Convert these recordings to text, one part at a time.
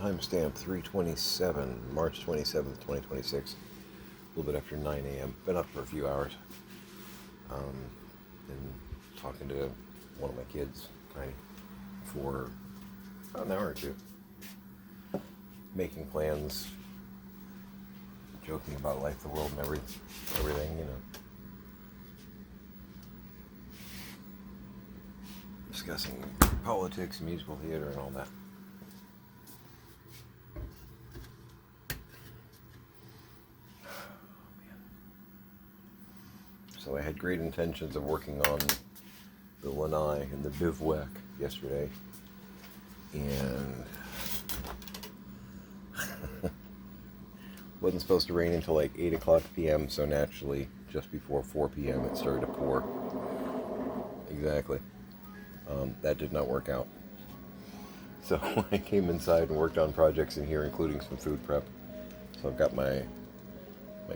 Timestamp 327, March 27th, 2026. A little bit after 9 a.m. Been up for a few hours. Been talking to one of my kids for about an hour or two. Making plans, joking about life, the world, and everything, Discussing politics, musical theater, and all that. So I had great intentions of working on the lanai and the bivouac yesterday, and wasn't supposed to rain until like 8 o'clock p.m., so naturally, just before 4 p.m. it started to pour. Exactly. That did not work out. So I came inside and worked on projects in here, including some food prep. So I've got my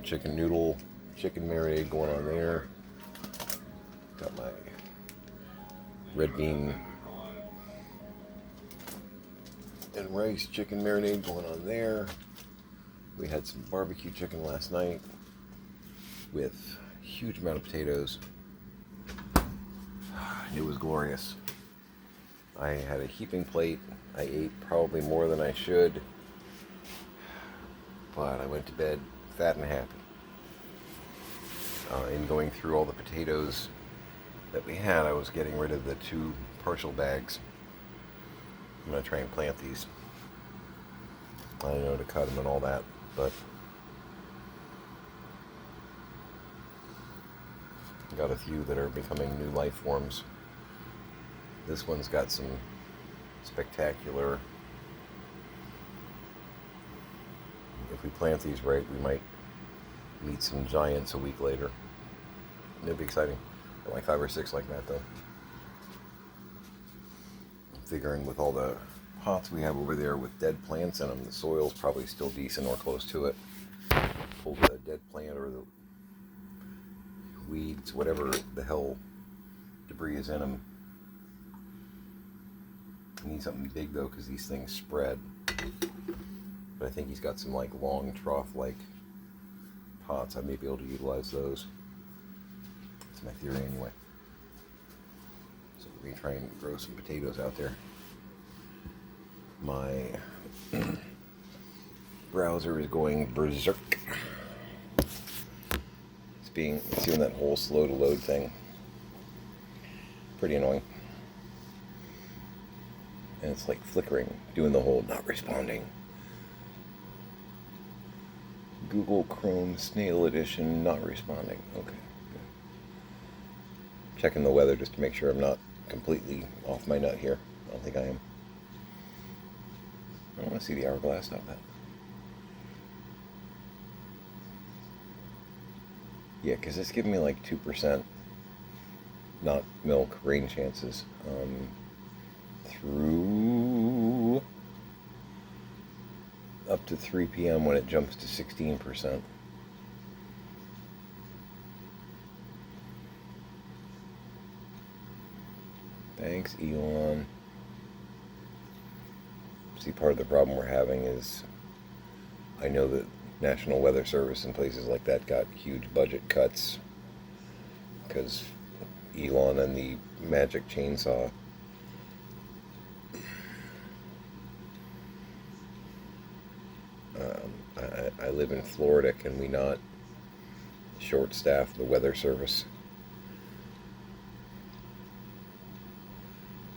chicken marinade going on there. Got my red bean and rice chicken marinade going on there. We had some barbecue chicken last night with a huge amount of potatoes. It was glorious. I had a heaping plate. I ate probably more than I should, but I went to bed fat and happy. In going through all the potatoes that we had, I was getting rid of the 2 partial bags. I'm going to try and plant these. I don't know to cut them and all that, but I got a few that are becoming new life forms. This one's got some spectacular. If we plant these right, we might meet some giants a week later. It'll be exciting. Got like 5 or 6 like that, though. I'm figuring with all the pots we have over there with dead plants in them, the soil's probably still decent or close to it. Pull the dead plant or the weeds, whatever the hell debris is in them. I need something big though, because these things spread. But I think he's got some like long trough-like pots. I may be able to utilize those. That's my theory anyway. So we're gonna try and grow some potatoes out there. My browser is going berserk. It's doing that whole slow to load thing. Pretty annoying. And it's like flickering, doing the whole not responding. Google Chrome Snail Edition not responding. Okay, good. Checking the weather just to make sure I'm not completely off my nut here. I don't think I am. I want to see the hourglass. Stop that. Yeah, because it's giving me like 2% not milk rain chances through up to 3 p.m. when it jumps to 16%. Thanks, Elon. See, part of the problem we're having is I know that National Weather Service and places like that got huge budget cuts because Elon and the magic chainsaw. I live in Florida. Can we not short-staff the weather service?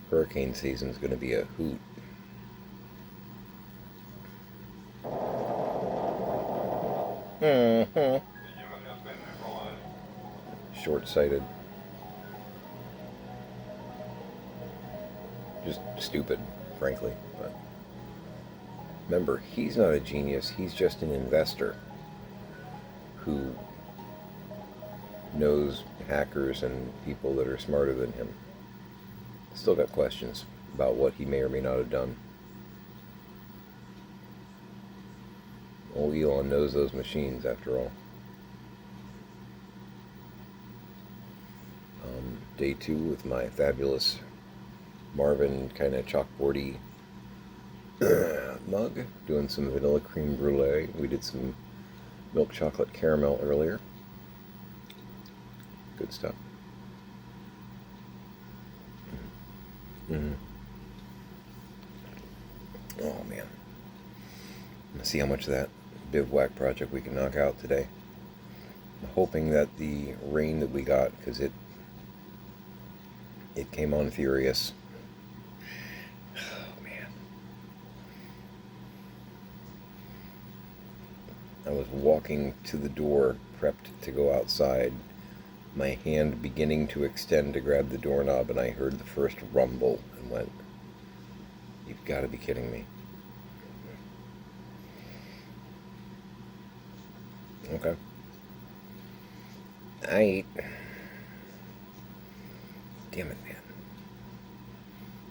Hurricane season is going to be a hoot. Short-sighted. Just stupid, frankly. But remember, he's not a genius. He's just an investor who knows hackers and people that are smarter than him. Still got questions about what he may or may not have done. Old Elon knows those machines, after all. Day 2 with my fabulous Marvin kind of chalkboardy mug, doing some vanilla cream brulee. We did some milk chocolate caramel earlier. Good stuff. Mm. Oh man. Let's see how much of that bivouac project we can knock out today. I'm hoping that the rain that we got, because it came on furious. Oh man. I was walking to the door, prepped to go outside, my hand beginning to extend to grab the doorknob, and I heard the first rumble and went, "You've got to be kidding me." Okay. Damn it, man.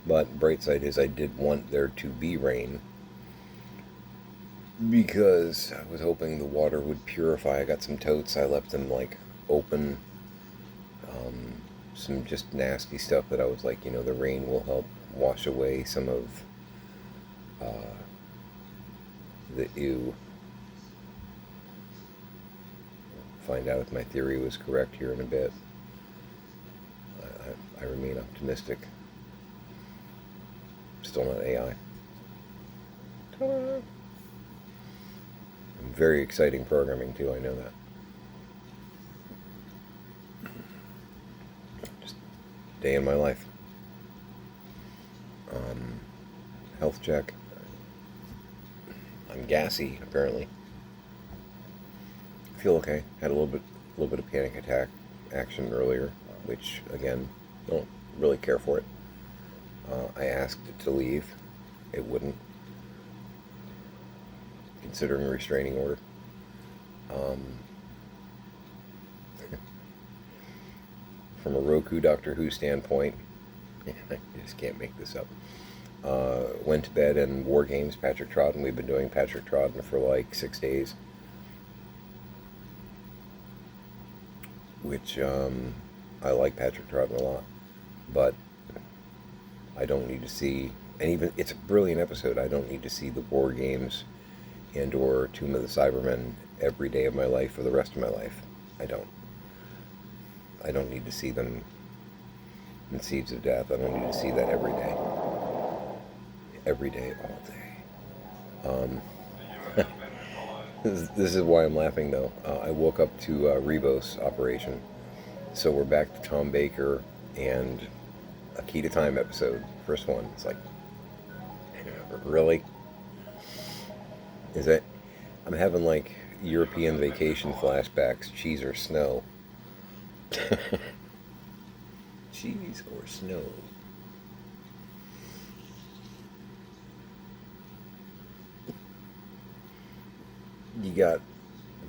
But bright side is I did want there to be rain because I was hoping the water would purify. I got some totes. I left them like open. Some just nasty stuff that I was like, the rain will help wash away some of the ew. Find out if my theory was correct here in a bit. I remain optimistic. Still not AI. Ta-da. Very exciting programming too, I know that. Just day in my life. Health check. I'm gassy, apparently. Feel okay. Had a little bit of panic attack action earlier, which again, don't really care for it. I asked it to leave. It wouldn't. Considering a restraining order. From a Roku Doctor Who standpoint, I just can't make this up. Went to bed and War Games Patrick Troughton. We've been doing Patrick Troughton for like 6 days. Which, I like Patrick Troughton a lot. But I don't need to see, and even, it's a brilliant episode, I don't need to see the War Games and or Tomb of the Cybermen every day of my life for the rest of my life. I don't need to see them in Seeds of Death. I don't need to see that every day. Every day, all day. This is why I'm laughing, though. I woke up to Rebos operation. So we're back to Tom Baker and a Key to Time episode. First one. It's like, really? Is that... I'm having, like, European vacation flashbacks. Cheese or snow. Cheese or snow. You got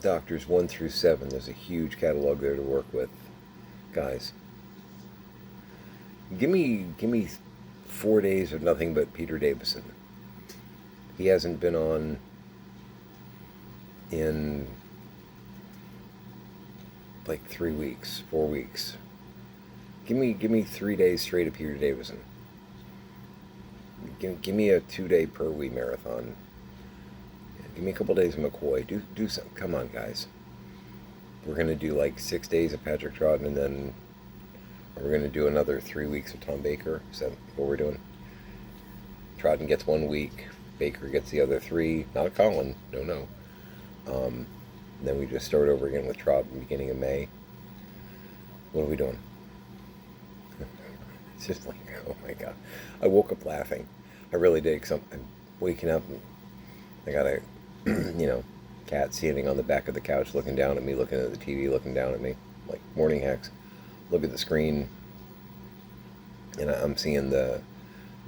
Doctors 1 through 7. There's a huge catalog there to work with. Guys, give me 4 days of nothing but Peter Davison. He hasn't been on in like 3 weeks, 4 weeks. Give me 3 days straight of Peter Davison. Give me a 2-day per-wee marathon. Give me a couple days of McCoy. Do something. Come on, guys. We're going to do like 6 days of Patrick Troughton, and then we're going to do another 3 weeks of Tom Baker. Is that what we're doing? Troughton gets 1 week. Baker gets the other 3. Not Colin. No. Then we just start over again with Troughton beginning of May. What are we doing? It's just like, oh my God. I woke up laughing. I really did, because I'm waking up and I got a, cat sitting on the back of the couch looking down at me, looking at the TV, looking down at me. Like, morning hacks. Look at the screen, and I'm seeing the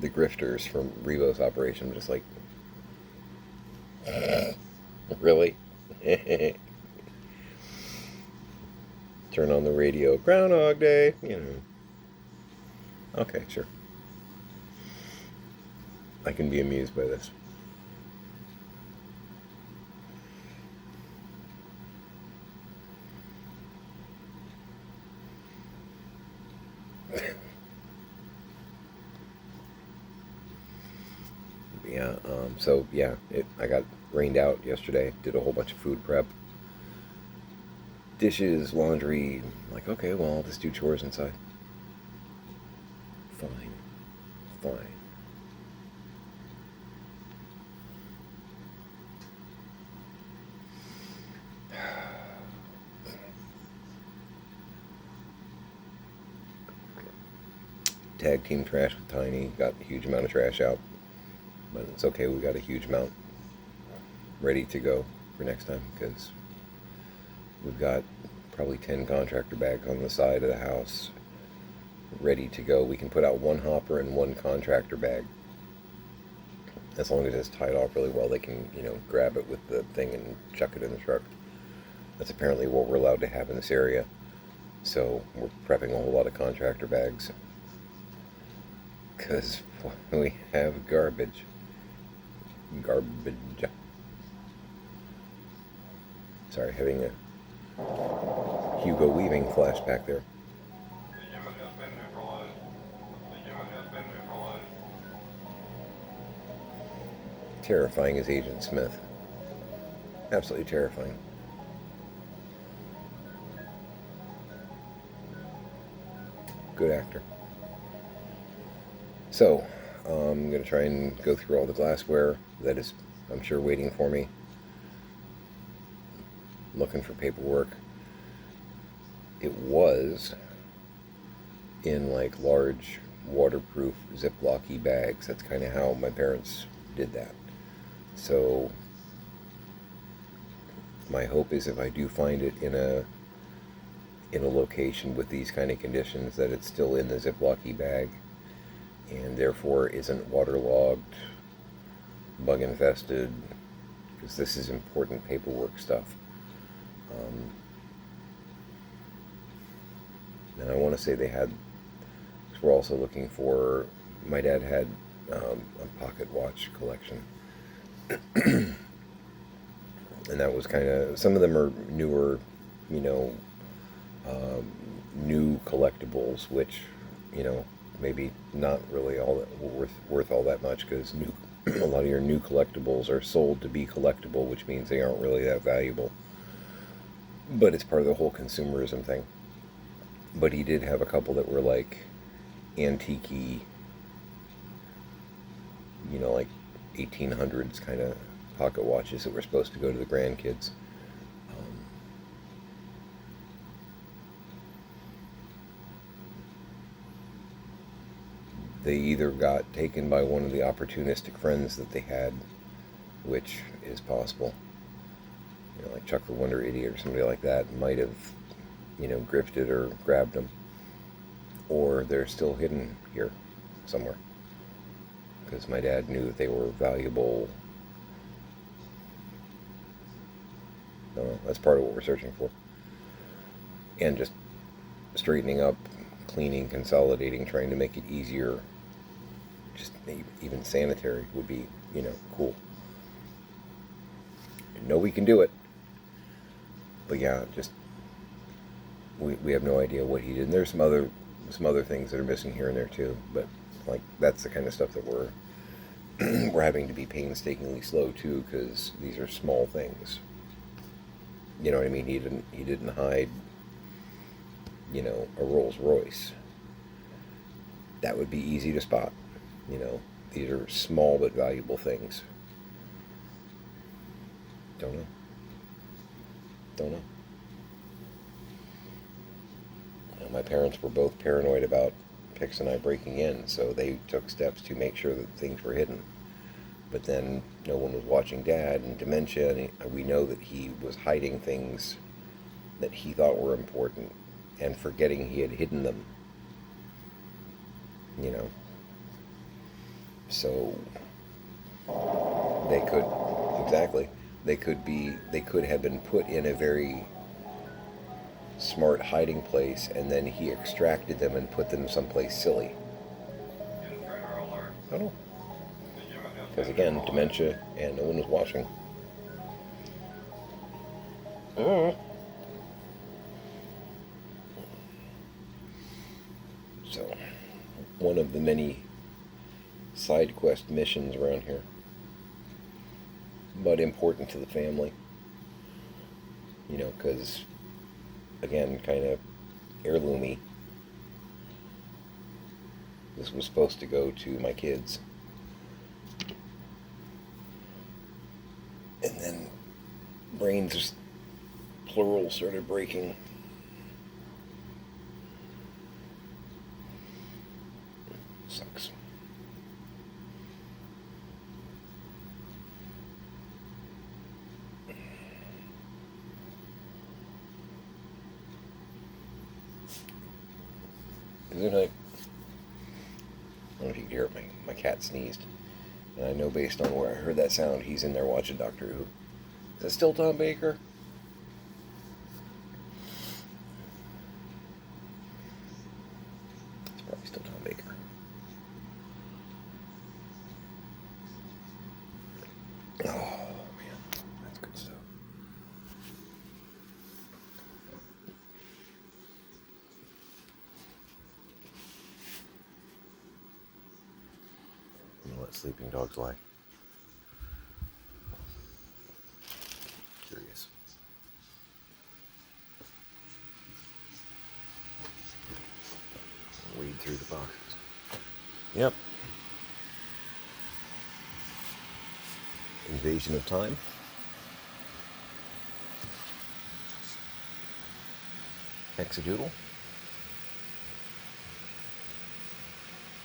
grifters from Rebos operation. I'm just like, really? Turn on the radio. Groundhog Day. Okay, sure. I can be amused by this. Yeah. Yeah. So yeah, I got rained out yesterday. Did a whole bunch of food prep, dishes, laundry. Like, okay, well, I'll just do chores inside. Fine, fine. Tag team trash with Tiny. Got a huge amount of trash out, but it's okay. We got a huge amount ready to go for next time because we've got probably 10 contractor bags on the side of the house ready to go. We can put out one hopper and one contractor bag. As long as it's tied off really well, they can, grab it with the thing and chuck it in the truck. That's apparently what we're allowed to have in this area. So we're prepping a whole lot of contractor bags because we have garbage. Garbage. Sorry, having a Hugo Weaving flashback there. Terrifying as Agent Smith. Absolutely terrifying. Good actor. So, I'm going to try and go through all the glassware that is, I'm sure, waiting for me. Looking for paperwork. It was in like large waterproof Ziploc-y bags. That's kind of how my parents did that. So my hope is if I do find it in a location with these kind of conditions that it's still in the Ziploc-y bag and therefore isn't waterlogged, bug infested, because this is important paperwork stuff. And I want to say they had, because we're also looking for, my dad had a pocket watch collection. And that was kind of, some of them are newer, new collectibles, which, maybe not really all that worth all that much, because a lot of your new collectibles are sold to be collectible, which means they aren't really that valuable. But it's part of the whole consumerism thing. But he did have a couple that were like antique-y, like 1800s kind of pocket watches that were supposed to go to the grandkids. They either got taken by one of the opportunistic friends that they had, which is possible. Like Chuck the Wonder Idiot or somebody like that might have, gripped it or grabbed them. Or they're still hidden here somewhere. Because my dad knew that they were valuable. No, that's part of what we're searching for. And just straightening up, cleaning, consolidating, trying to make it easier. Just even sanitary would be, cool. I know we can do it. But yeah, just we have no idea what he did. And there's some other things that are missing here and there too. But like that's the kind of stuff that we're we're having to be painstakingly slow too, because these are small things. You know what I mean? He didn't hide, a Rolls Royce. That would be easy to spot. These are small but valuable things. Don't know. My parents were both paranoid about Pix and I breaking in, so they took steps to make sure that things were hidden. But then no one was watching Dad, and dementia, and we know that he was hiding things that he thought were important and forgetting he had hidden them. So they could have been put in a very smart hiding place, and then he extracted them and put them someplace silly. I don't know. Because again, dementia, and no one was watching. So, one of the many side quest missions around here. but important to the family. Because, again, kind of heirloomy. This was supposed to go to my kids. And then brains, plural, started breaking. Sucks. Isn't it? I don't know if you can hear it. My cat sneezed. And I know based on where I heard that sound, he's in there watching Doctor Who. Is that still Tom Baker? It's probably still Tom Baker. Oh, man. That's good stuff. I'm going to let sleeping dogs lie. Curious. Wade through the boxes. Yep. Invasion of Time. Hexadoodle.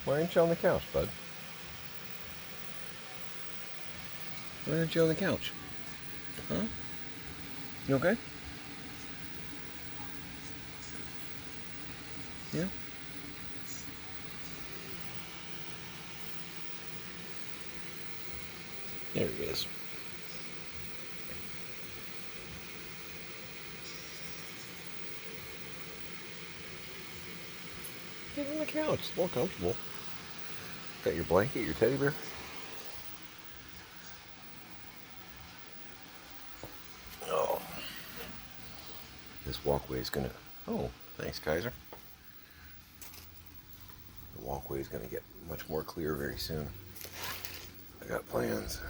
Why aren't you on the couch, bud? Why aren't you on the couch? Huh? You okay? Yeah? There he is. Get on the couch. It's more comfortable. Got your blanket, your teddy bear. Oh. This walkway is gonna... Oh, thanks, Kaiser. The walkway is gonna get much more clear very soon. I got plans.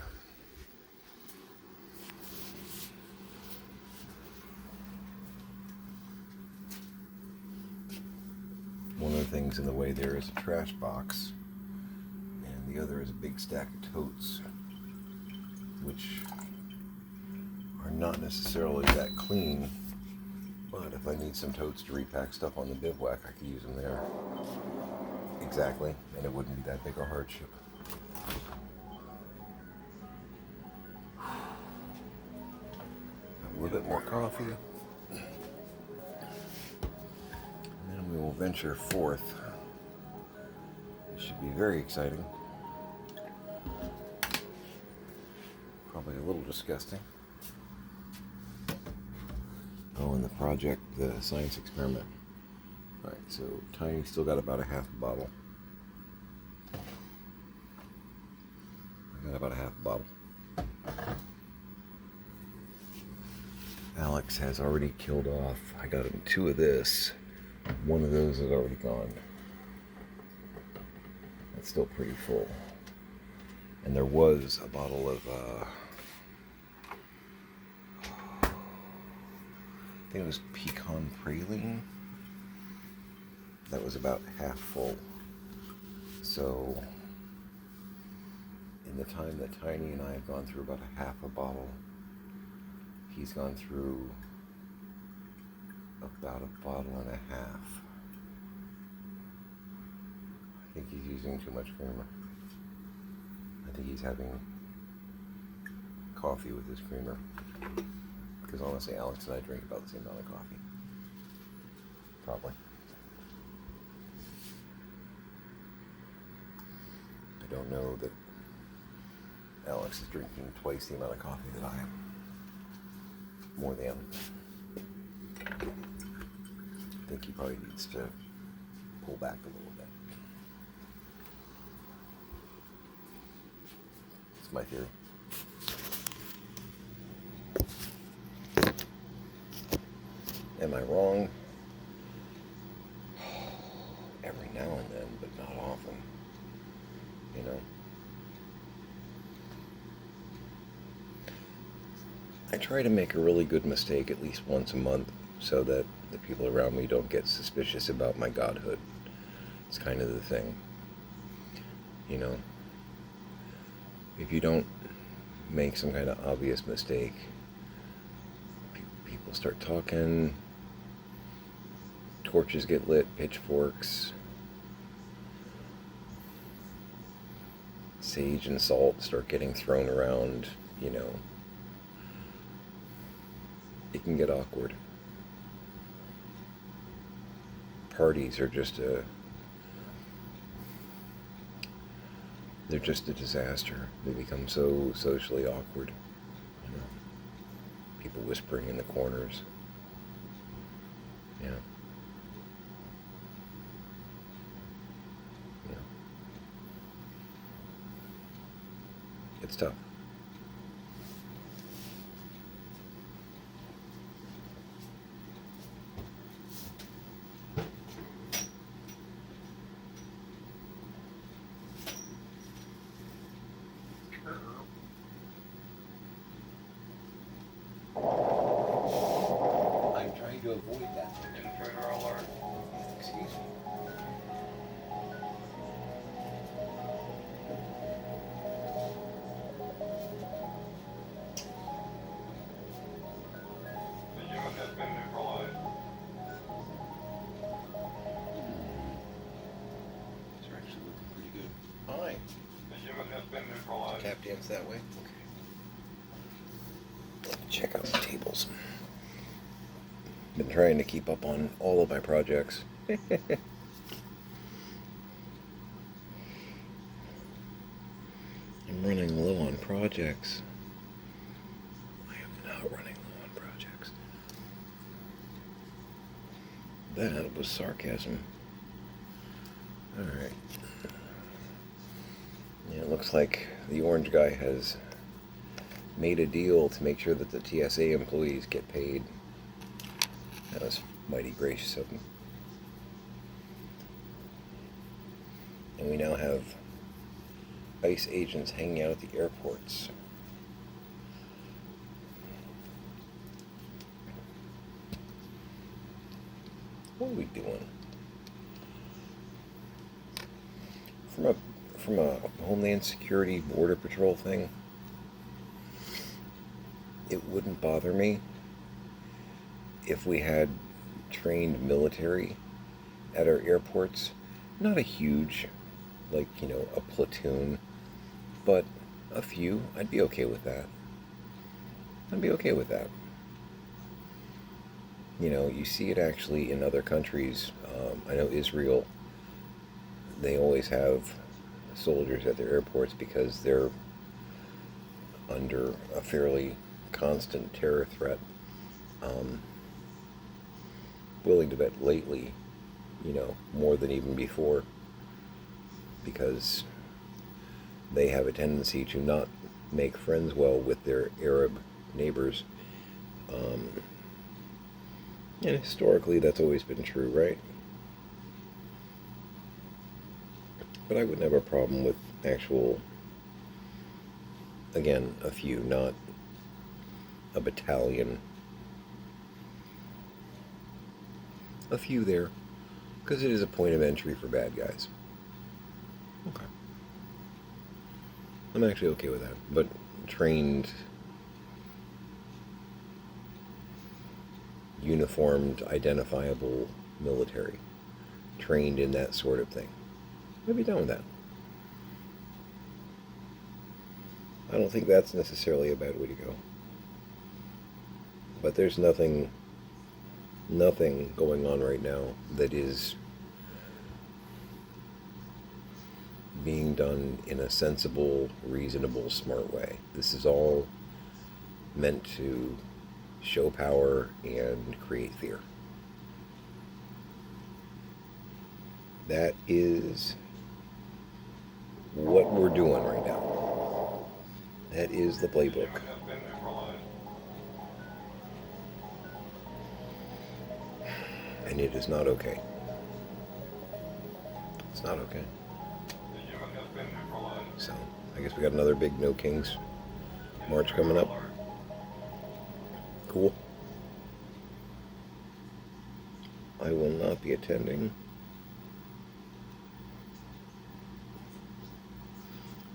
One of the things in the way there is a trash box, and the other is a big stack of totes, which are not necessarily that clean, but if I need some totes to repack stuff on the bivouac, I could use them there. Exactly, and it wouldn't be that big a hardship. A little bit more coffee. We will venture forth. It should be very exciting. Probably a little disgusting. Oh, and the project, the science experiment. Alright, so Tiny still got about a half a bottle. I got about a half a bottle. Alex has already killed off. I got him 2 of this. One of those is already gone. That's still pretty full. And there was a bottle of, I think it was pecan praline. That was about half full. So, in the time that Tiny and I have gone through about a half a bottle, he's gone through about a bottle and a half. I think he's using too much creamer. I think he's having coffee with his creamer. Because honestly, Alex and I drink about the same amount of coffee. Probably. I don't know that Alex is drinking twice the amount of coffee that I am. More than. I think he probably needs to pull back a little bit. That's my theory. Am I wrong? Every now and then, but not often. You know? I try to make a really good mistake at least once a month so that the people around me don't get suspicious about my godhood. It's kind of the thing. You know, if you don't make some kind of obvious mistake, people start talking, torches get lit, pitchforks, sage and salt start getting thrown around, you know. It can get awkward. Parties are they're just a disaster. They become so socially awkward. You know, people whispering in the corners. Yeah. Yeah. It's tough. I'm trying to avoid that. Intruder alert. Excuse me. The unit has been neutralized. These are actually looking pretty good. Hi. The unit has been neutralized. Tap dance that way? Okay. Check out the tables. Been trying to keep up on all of my projects. I'm running low on projects. I am not running low on projects. That was sarcasm. Alright. Yeah, it looks like the orange guy has made a deal to make sure that the TSA employees get paid. That was mighty gracious of him. And we now have ICE agents hanging out at the airports. What are we doing? From a Homeland Security Border Patrol thing, it wouldn't bother me if we had trained military at our airports. Not a huge, like, you know, a platoon, but a few. I'd be okay with that. I'd be okay with that. You know, you see it actually in other countries. I know Israel, they always have soldiers at their airports because they're under a fairly constant terror threat. Willing to bet lately, you know, more than even before, because they have a tendency to not make friends well with their Arab neighbors. And historically, that's always been true, right? But I wouldn't have a problem with actual, again, a few, not a battalion. A few there, because it is a point of entry for bad guys. Okay. I'm actually okay with that. But trained, uniformed, identifiable military, trained in that sort of thing, I'd be done with that. I don't think that's necessarily a bad way to go. But there's nothing going on right now that is being done in a sensible, reasonable, smart way. This is all meant to show power and create fear. That is what we're doing right now. That is the playbook. And it is not okay. It's not okay. So, I guess we got another big No Kings march coming up. Cool. I will not be attending,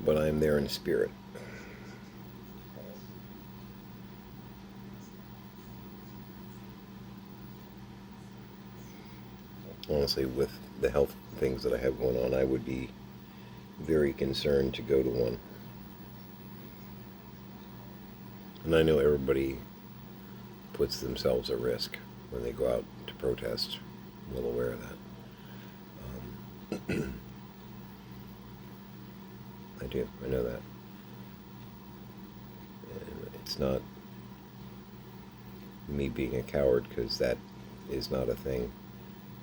but I am there in spirit. Honestly, with the health things that I have going on, I would be very concerned to go to one. And I know everybody puts themselves at risk when they go out to protest. I'm well aware of that. I do. I know that. And it's not me being a coward, because that is not a thing.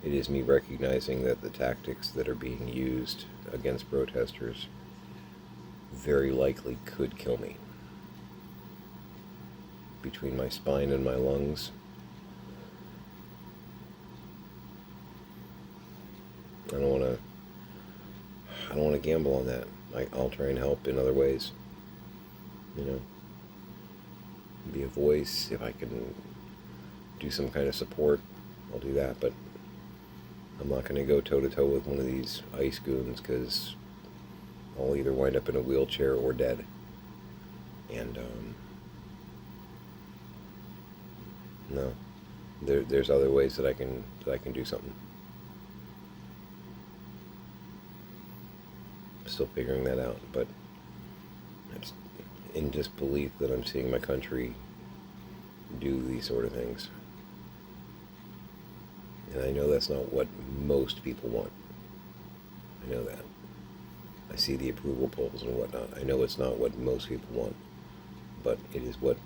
It is me recognizing that the tactics that are being used against protesters very likely could kill me. Between my spine and my lungs, I don't want to gamble on that. I'll try and help in other ways. Be a voice. If I can do some kind of support, I'll do that. But I'm not going to go toe-to-toe with one of these ICE goons, because I'll either wind up in a wheelchair or dead. And, no. There's other ways that I can do something. Still figuring that out, but it's in disbelief that I'm seeing my country do these sort of things. And I know that's not what most people want. I know that. I see the approval polls and whatnot. I know it's not what most people want, but it is what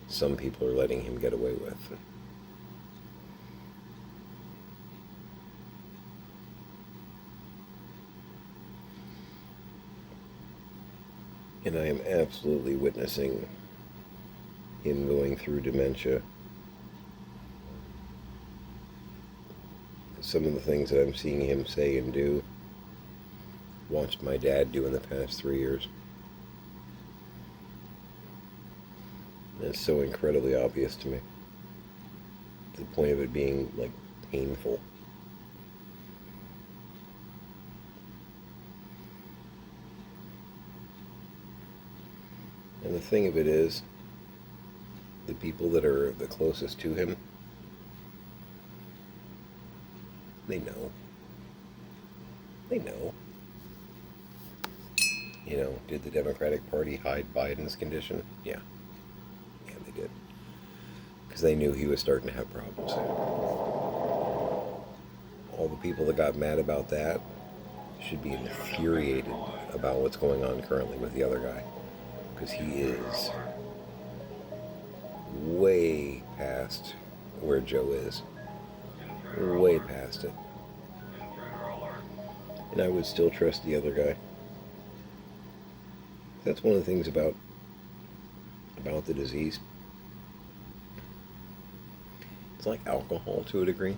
some people are letting him get away with. And I am absolutely witnessing him going through dementia. Some of the things that I'm seeing him say and do, watched my dad do in the past 3 years. And it's so incredibly obvious to me, to the point of it being, like, painful. And the thing of it is, the people that are the closest to him, they know. They know. Did the Democratic Party hide Biden's condition? Yeah. Yeah, they did. Because they knew he was starting to have problems. All the people that got mad about that should be infuriated about what's going on currently with the other guy. Because he is way past where Joe is. Way past it. And I would still trust the other guy. That's one of the things about the disease. It's like alcohol to a degree.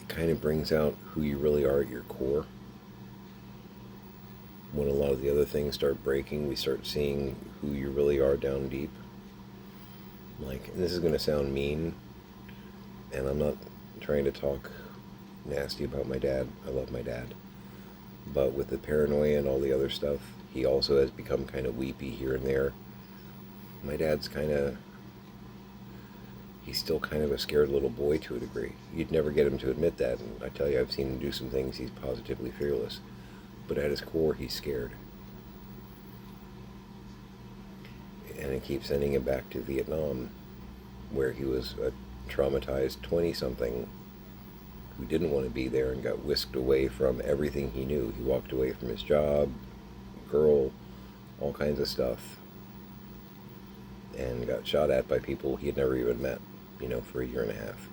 It kind of brings out who you really are at your core. When a lot of the other things start breaking, we start seeing who you really are down deep. And this is going to sound mean, and I'm not trying to talk nasty about my dad. I love my dad. But with the paranoia and all the other stuff, he also has become kind of weepy here and there. My dad's he's still kind of a scared little boy to a degree. You'd never get him to admit that, and I tell you, I've seen him do some things, he's positively fearless. But at his core, he's scared. And it keeps sending him back to Vietnam, where he was a traumatized 20-something who didn't want to be there and got whisked away from everything he knew. He walked away from his job, girl, all kinds of stuff, and got shot at by people he had never even met, for a year and a half.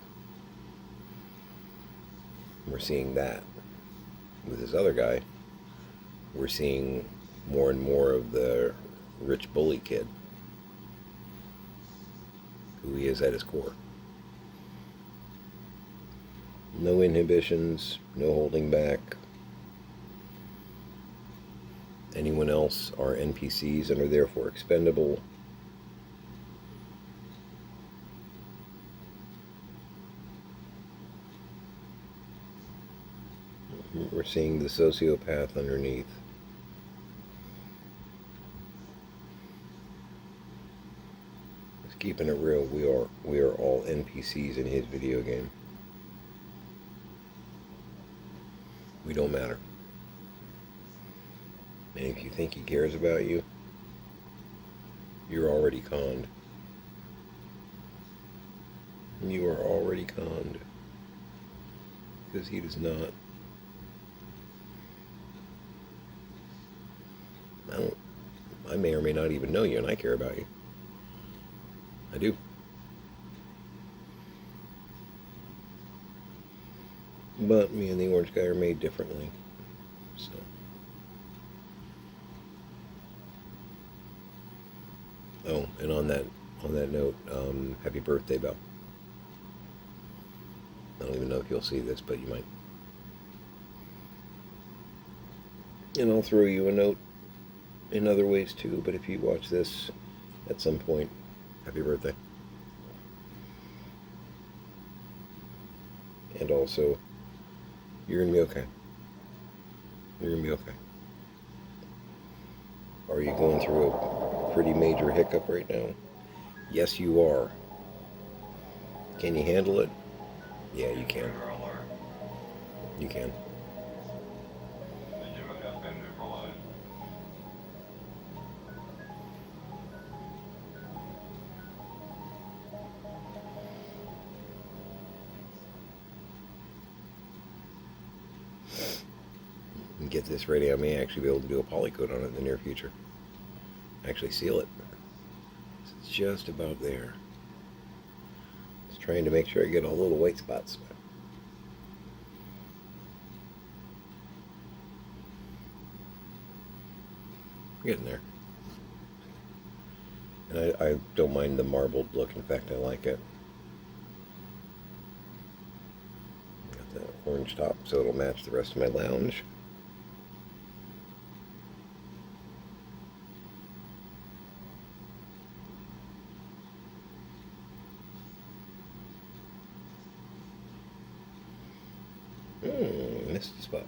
We're seeing that with this other guy. We're seeing more and more of the rich bully kid, who he is at his core. No inhibitions, no holding back. Anyone else are NPCs and are therefore expendable. We're seeing the sociopath underneath. Just keeping it real, we are all NPCs in his video game. We don't matter. And if you think he cares about you, you're already conned. You are already conned. Because he does not. I may or may not even know you, and I care about you. I do. But me and the orange guy are made differently. So. Oh, and on that note, happy birthday, Belle. I don't even know if you'll see this, but you might. And I'll throw you a note in other ways too, but if you watch this at some point, happy birthday. And also, you're going to be okay. You're going to be okay. Are you going through a pretty major hiccup right now? Yes, you are. Can you handle it? Yeah, you can. Traitor alert. You can. The unit has been neutralized. And get this ready. I may actually be able to do a polycoat on it in the near future. Actually seal it. It's just about there. Just trying to make sure I get all the little white spots. Getting there. And I don't mind the marbled look. In fact, I like it. Got the orange top so it'll match the rest of my lounge. Missed the spot.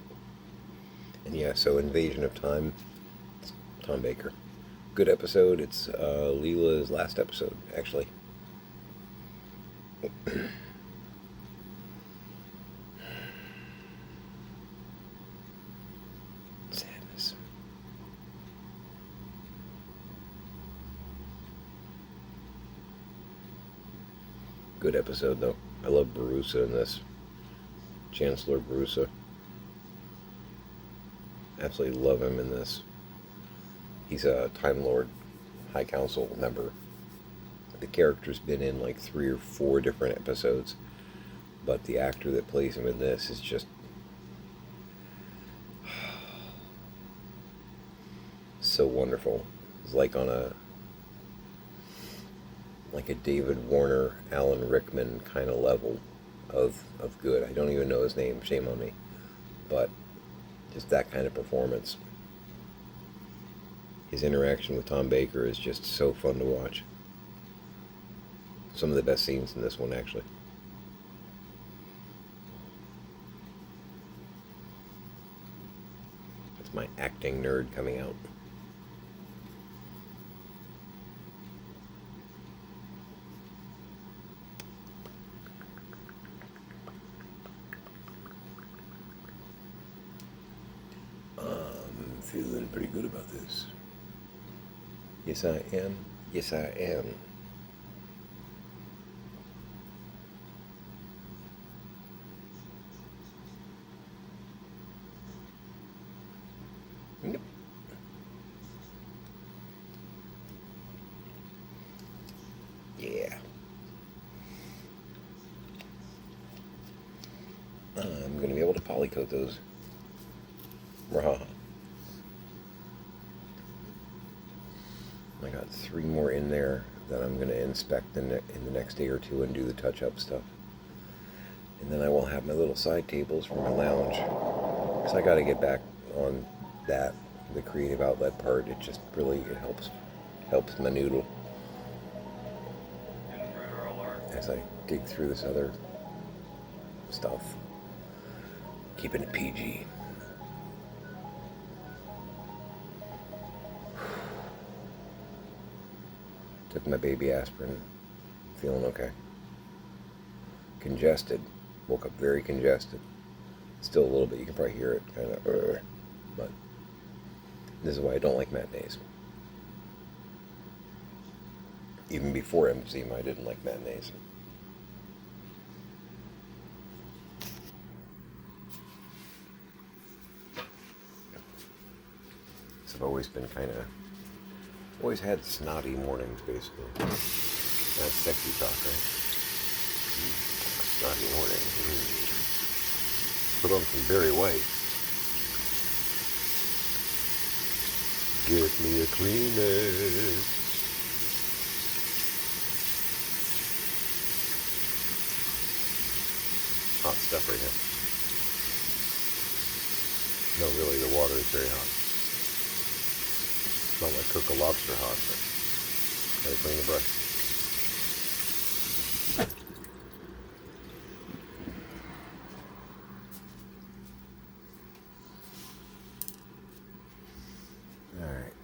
And yeah, so Invasion of Time. It's Tom Baker. Good episode. It's Leela's last episode, actually. Sadness. Good episode, though. I love Barusa in this. Chancellor Barusa. Absolutely love him in this. He's a Time Lord High Council member. The character's been in like 3 or 4 different episodes, but the actor that plays him in this is just so wonderful. It's like on a David Warner, Alan Rickman kind of level of good. I don't even know his name, shame on me, but just that kind of performance. His interaction with Tom Baker is just so fun to watch. Some of the best scenes in this one, actually. That's my acting nerd coming out. I'm feeling pretty good about this. Yes, I am. Yes, I am. Yep. Yeah. I'm going to be able to polycoat those. Raha. I got 3 more in there that I'm going to inspect in the next day or 2 and do the touch-up stuff. And then I will have my little side tables for my lounge. Because I got to get back on that, the creative outlet part. It just really helps my noodle Intruder alert. as I dig through this other stuff. Keeping it PG. Took my baby aspirin. Feeling okay. Congested. Woke up very congested. Still a little bit. You can probably hear it. Kind of. But this is why I don't like matinees. Even before emphysema, I didn't like matinees. So I've always been always had snotty mornings, basically. That's sexy talk, right? Snotty morning. Put on some Barry White. Get me a Kleenex. Hot stuff right here. No, really, the water is very hot. Not like cook a lobster hot, but gotta clean the brush. Alright.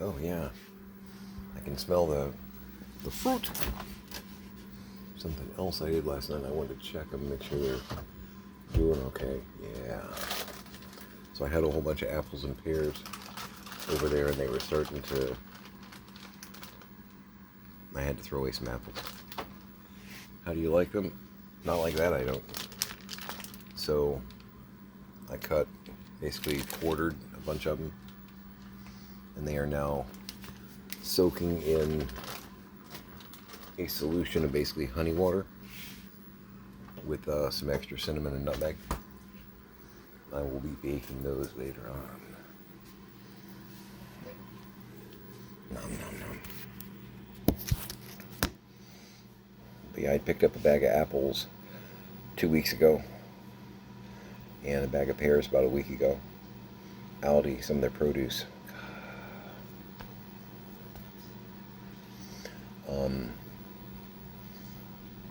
Oh yeah. I can smell the fruit. Something else I did last night, I wanted to check them, make sure they're doing okay. Yeah. So I had a whole bunch of apples and pears over there, and they were starting to... I had to throw away some apples. How do you like them? Not like that, I don't. So I basically quartered a bunch of them, and they are now soaking in a solution of basically honey water with some extra cinnamon and nutmeg. I will be baking those later on. Nom nom nom. But yeah, I picked up a bag of apples 2 weeks ago and a bag of pears about a week ago. Aldi, some of their produce.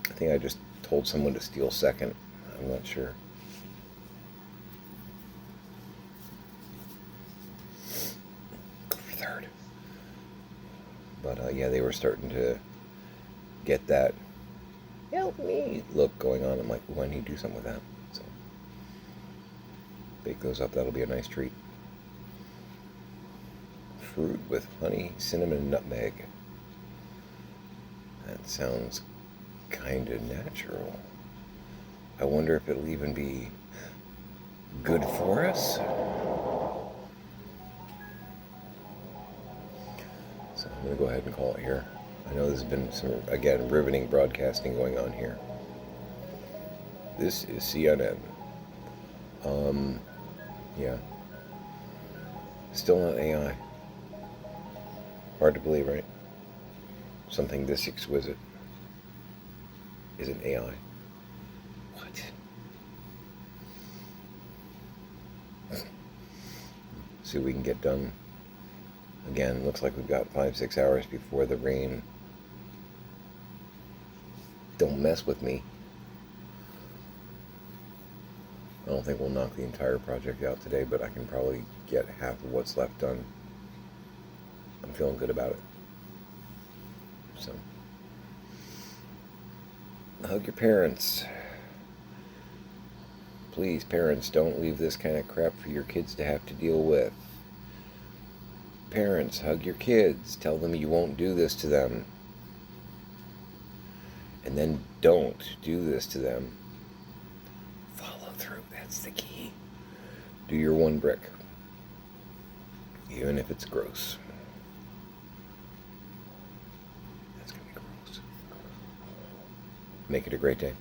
I think I just told someone to steal second. I'm not sure. Go for third. But yeah, they were starting to get that help me look going on. I'm like, oh, I need to do something with that. So bake those up. That'll be a nice treat. Fruit with honey, cinnamon, and nutmeg. That sounds kind of natural. I wonder if it'll even be good for us. So I'm going to go ahead and call it here. I know there's been some, again, riveting broadcasting going on here. This is CNN. Yeah. Still not AI. Hard to believe, right? Something this exquisite isn't AI. What? See what we can get done. Again, looks like we've got 5-6 hours before the rain. Don't mess with me. I don't think we'll knock the entire project out today, but I can probably get half of what's left done. I'm feeling good about it. So, hug your parents. Please, parents, don't leave this kind of crap for your kids to have to deal with. Parents, hug your kids. Tell them you won't do this to them. And then don't do this to them. Follow through, that's the key. Do your one brick. Even if it's gross. That's going to be gross. Make it a great day.